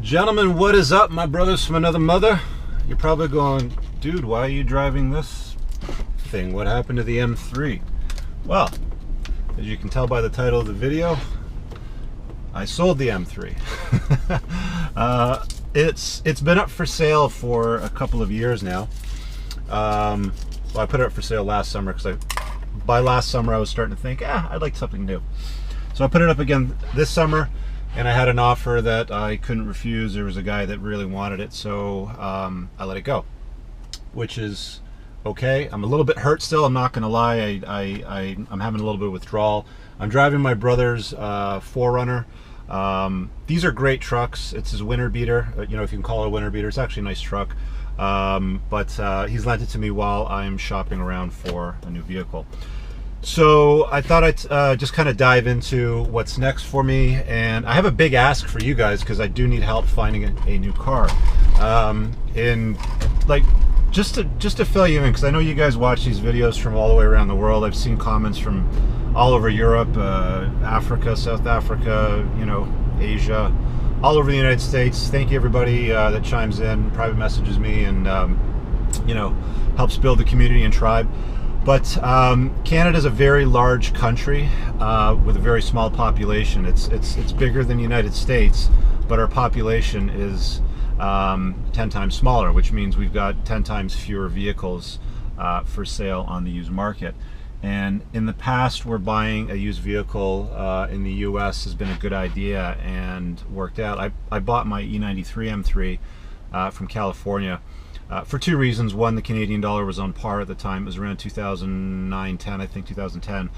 Gentlemen, what is up, my brothers from another mother? You're probably going, dude, why are you driving this thing? What happened to the M3? Well, as you can tell by the title of the video, I sold the M3. It's been up for sale for a couple of years now. Well, I put it up for sale last summer because by last summer I was starting to think, I'd like something new. So I put it up again this summer, and I had an offer that I couldn't refuse. There was a guy that really wanted it, so I let it go, which is okay. I'm a little bit hurt still, I'm not gonna lie. I'm having a little bit of withdrawal. I'm driving my brother's 4Runner. These are great trucks. It's his winter beater, you know, if you can call it a winter beater. It's actually a nice truck, but he's lent it to me while I'm shopping around for a new vehicle. So I thought I'd just kind of dive into what's next for me, and I have a big ask for you guys because I do need help finding a new car. And like, just to fill you in, because I know you guys watch these videos from all the way around the world. I've seen comments from all over Europe, Africa, South Africa, you know, Asia, all over the United States. Thank you everybody that chimes in, private messages me, and you know, helps build the community and tribe. But Canada is a very large country with a very small population. It's bigger than the United States, but our population is 10 times smaller, which means we've got 10 times fewer vehicles for sale on the used market. And in the past, where buying a used vehicle in the US has been a good idea and worked out. I bought my E93 M3 from California. For two reasons. One, the Canadian dollar was on par at the time. It was around 2009-10, I think 2010.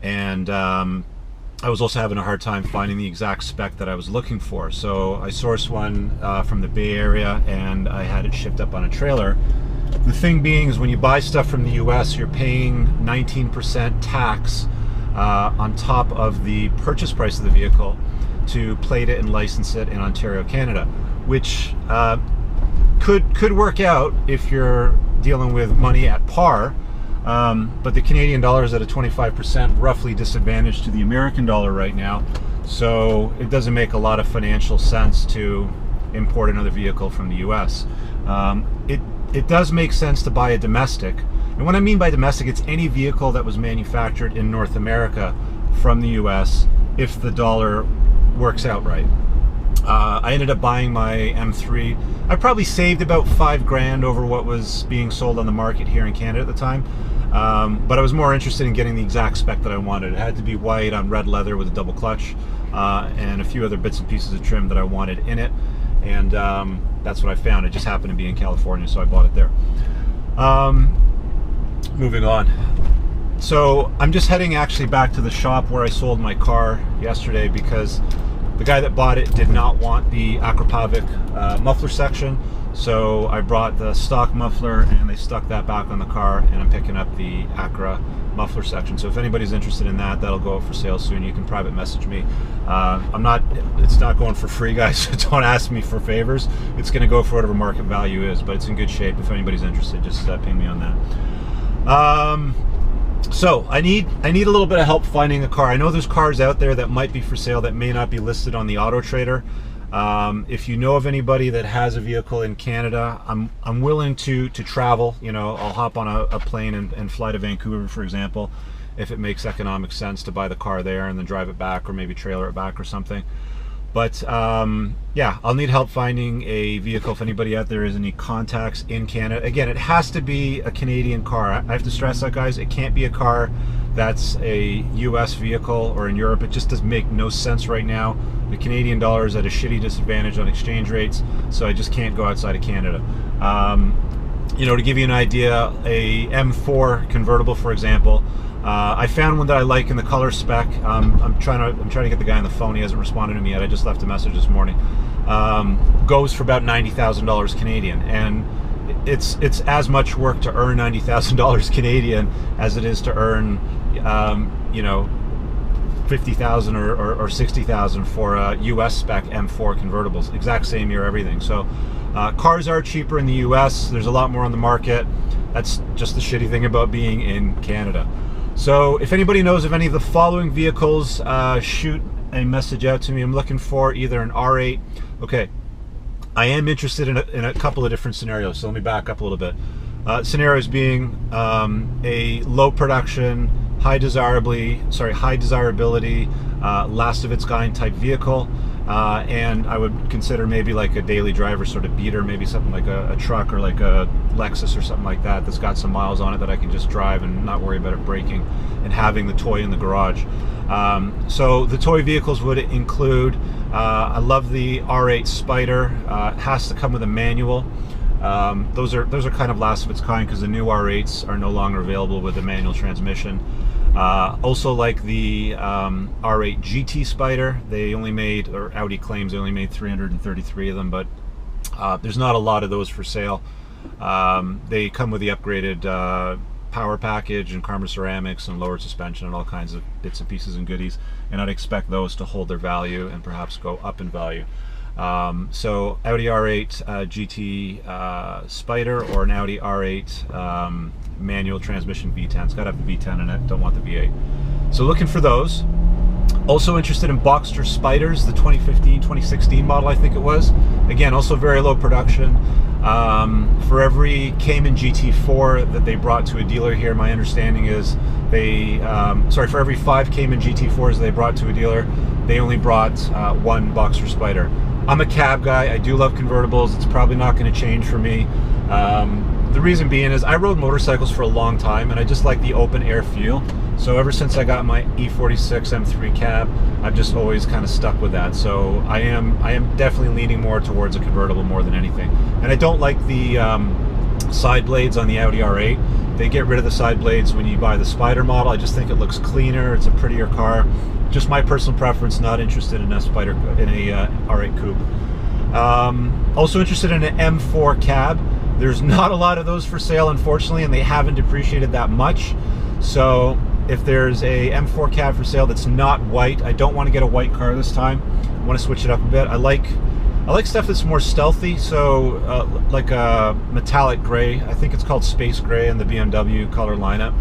And I was also having a hard time finding the exact spec that I was looking for. So I sourced one from the Bay Area, and I had it shipped up on a trailer. The thing being is when you buy stuff from the US, you're paying 19% tax on top of the purchase price of the vehicle to plate it and license it in Ontario, Canada, which could work out if you're dealing with money at par, but the Canadian dollar is at a 25% roughly disadvantage to the American dollar right now, so it doesn't make a lot of financial sense to import another vehicle from the US. It does make sense to buy a domestic, and what I mean by domestic, it's any vehicle that was manufactured in North America from the US if the dollar works out right. I ended up buying my M3. I probably saved about $5,000 over what was being sold on the market here in Canada at the time, but I was more interested in getting the exact spec that I wanted. It had to be white on red leather with a double clutch, and a few other bits and pieces of trim that I wanted in it, and that's what I found. It just happened to be in California, so I bought it there. Moving on. So I'm just heading actually back to the shop where I sold my car yesterday, because the guy that bought it did not want the Akrapovic muffler section, so I brought the stock muffler and they stuck that back on the car, and I'm picking up the Acra muffler section. So if anybody's interested in that, that'll go up for sale soon. You can private message me. It's not going for free, guys, so don't ask me for favors. It's going to go for whatever market value is, but it's in good shape. If anybody's interested, just ping me on that. So I need a little bit of help finding a car. I know there's cars out there that might be for sale that may not be listed on the Auto Trader. If you know of anybody that has a vehicle in Canada, I'm willing to travel. You know, I'll hop on a plane and fly to Vancouver, for example, if it makes economic sense to buy the car there and then drive it back, or maybe trailer it back or something. But yeah, I'll need help finding a vehicle. If anybody out there has any contacts in Canada, again, it has to be a Canadian car. I have to stress that, guys. It can't be a car that's a US vehicle or in Europe. It just does make no sense right now. The Canadian dollar is at a shitty disadvantage on exchange rates, so I just can't go outside of Canada. You know, to give you an idea, a M4 convertible, for example, I found one that I like in the color spec. I'm trying to get the guy on the phone. He hasn't responded to me yet. I just left a message this morning. Goes for about $90,000 Canadian, and it's as much work to earn $90,000 Canadian as it is to earn, you know, $50,000 or $60,000 for a US spec M4 convertibles. Exact same year, everything. So cars are cheaper in the US. There's a lot more on the market. That's just the shitty thing about being in Canada. So if anybody knows of any of the following vehicles, shoot a message out to me. I'm looking for either an R8. Okay, I am interested in a couple of different scenarios, so let me back up a little bit. Scenarios being a low production, high desirability, last of its kind type vehicle, and I would consider maybe like a daily driver sort of beater, maybe something like a truck or like a Lexus or something like that that's got some miles on it that I can just drive and not worry about it breaking, and having the toy in the garage. So the toy vehicles would include, I love the R8 Spider. It has to come with a manual. Those are kind of last of its kind because the new R8s are no longer available with a manual transmission. Also like the R8 GT Spider. They only made, or Audi claims they only made 333 of them, but there's not a lot of those for sale. They come with the upgraded power package and carbon ceramics and lowered suspension and all kinds of bits and pieces and goodies, and I'd expect those to hold their value and perhaps go up in value. So Audi R8 GT Spider, or an Audi R8 manual transmission V10. It's got to have the V10 in it, don't want the V8. So looking for those. Also interested in Boxster Spiders, the 2015-2016 model I think it was. Again, also very low production. For every Cayman GT4 that they brought to a dealer here, my understanding is they, for every 5 Cayman GT4s they brought to a dealer, they only brought one Boxster Spider. I'm a cab guy, I do love convertibles, it's probably not going to change for me. The reason being is I rode motorcycles for a long time and I just like the open air feel. So ever since I got my E46 M3 cab, I've just always kind of stuck with that. So I am definitely leaning more towards a convertible more than anything. And I don't like the side blades on the Audi R8. They get rid of the side blades when you buy the Spider model. I just think it looks cleaner, it's a prettier car. Just my personal preference, not interested in a R8 coupe. Also interested in an M4 cab. There's not a lot of those for sale, unfortunately, and they haven't depreciated that much. So if there's a M4 cab for sale that's not white, I don't want to get a white car this time. I want to switch it up a bit. I like stuff that's more stealthy, so like a metallic gray. I think it's called Space Gray in the BMW color lineup.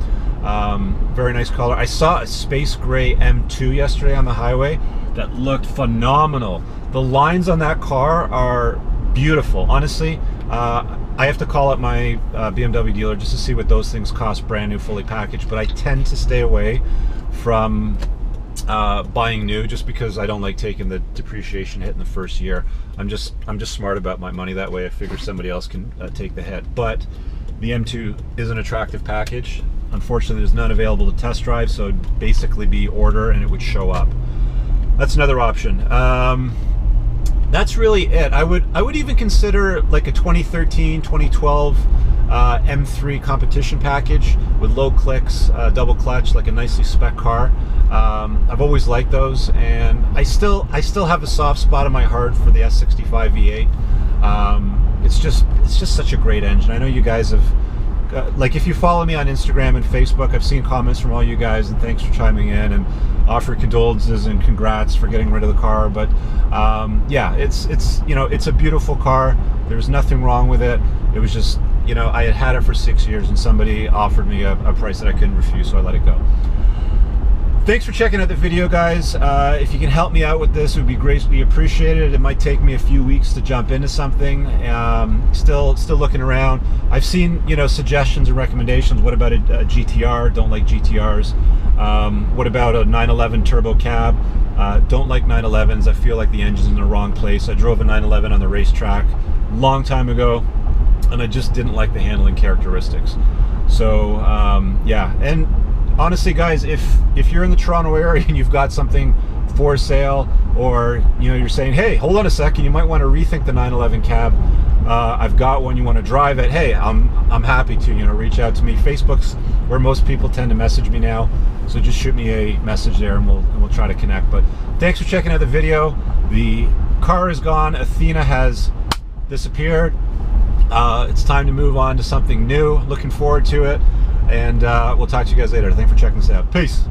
Very nice color. I saw a Space Gray M2 yesterday on the highway that looked phenomenal. The lines on that car are beautiful. Honestly, I have to call up my BMW dealer just to see what those things cost brand new, fully packaged, but I tend to stay away from buying new just because I don't like taking the depreciation hit in the first year. I'm just smart about my money that way. I figure somebody else can take the hit. But the M2 is an attractive package. Unfortunately, there's none available to test drive, so it'd basically be order and it would show up. That's another option. That's really it. I would even consider like a 2013, 2012 M3 competition package with low clicks, double clutch, like a nicely spec car. I've always liked those, and I still have a soft spot in my heart for the S65 V8. It's just such a great engine. I know you guys have. Like, if you follow me on Instagram and Facebook, I've seen comments from all you guys, and thanks for chiming in and offer condolences and congrats for getting rid of the car. But yeah, it's a beautiful car. There's nothing wrong with it. It was just, I had it for 6 years and somebody offered me a price that I couldn't refuse, so I let it go. Thanks for checking out the video, guys. If you can help me out with this, it would be greatly appreciated. It might take me a few weeks to jump into something. Still looking around. I've seen, suggestions and recommendations. What about a GTR? Don't like GTRs. What about a 911 turbo cab? Don't like 911s. I feel like the engine's in the wrong place. I drove a 911 on the racetrack a long time ago, and I just didn't like the handling characteristics. So yeah, and honestly, guys, if you're in the Toronto area and you've got something for sale, or you're saying, hey, hold on a second, you might want to rethink the 911 cab. I've got one, you want to drive it. Hey, I'm happy to reach out to me. Facebook's where most people tend to message me now, so just shoot me a message there and we'll try to connect. But thanks for checking out the video. The car is gone. Athena has disappeared. It's time to move on to something new. Looking forward to it. And we'll talk to you guys later. Thanks for checking this out. Peace.